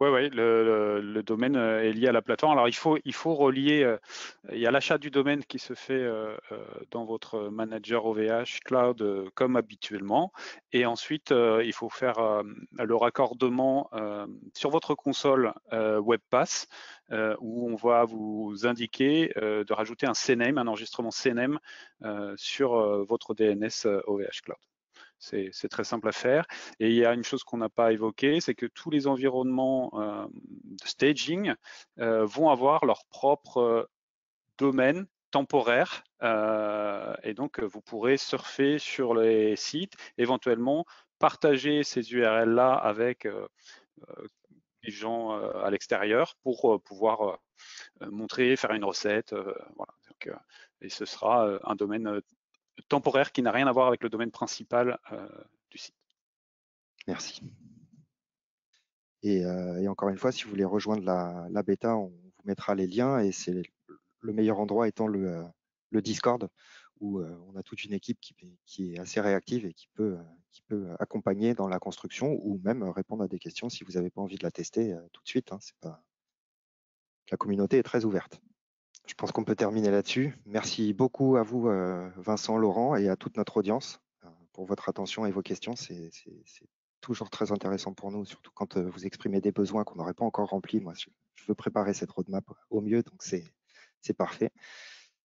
Ouais, le domaine est lié à la plateforme. Alors il faut relier. Il y a l'achat du domaine qui se fait dans votre manager OVH Cloud comme habituellement, et ensuite il faut faire le raccordement sur votre console WebPass où on va vous indiquer de rajouter un CNAME, un enregistrement CNAME sur votre DNS OVH Cloud. C'est très simple à faire. Et il y a une chose qu'on n'a pas évoquée, c'est que tous les environnements de staging vont avoir leur propre domaine temporaire. Et donc, vous pourrez surfer sur les sites, éventuellement partager ces URL-là avec des gens à l'extérieur pour pouvoir montrer, faire une recette. Voilà. Donc, et ce sera un domaine temporaire qui n'a rien à voir avec le domaine principal du site. Merci. Et encore une fois, si vous voulez rejoindre la bêta, on vous mettra les liens, et c'est le meilleur endroit étant le Discord, où on a toute une équipe qui est assez réactive et qui peut accompagner dans la construction ou même répondre à des questions si vous n'avez pas envie de la tester tout de suite. Hein. La communauté est très ouverte. Je pense qu'on peut terminer là-dessus. Merci beaucoup à vous, Vincent, Laurent, et à toute notre audience pour votre attention et vos questions. C'est toujours très intéressant pour nous, surtout quand vous exprimez des besoins qu'on n'aurait pas encore remplis. Moi, je veux préparer cette roadmap au mieux, donc c'est parfait.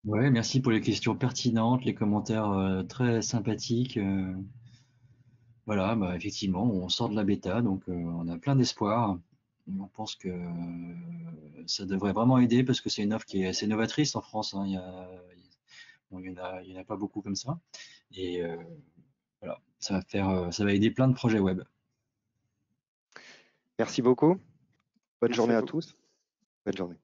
Ouais, merci pour les questions pertinentes, les commentaires très sympathiques. Voilà, bah, effectivement, on sort de la bêta, donc on a plein d'espoir. On pense que ça devrait vraiment aider parce que c'est une offre qui est assez novatrice en France. Hein. Bon, il y en a pas beaucoup comme ça. Et voilà, ça va aider plein de projets web. Merci beaucoup. Bonne Merci journée à à vous. tous. Bonne journée.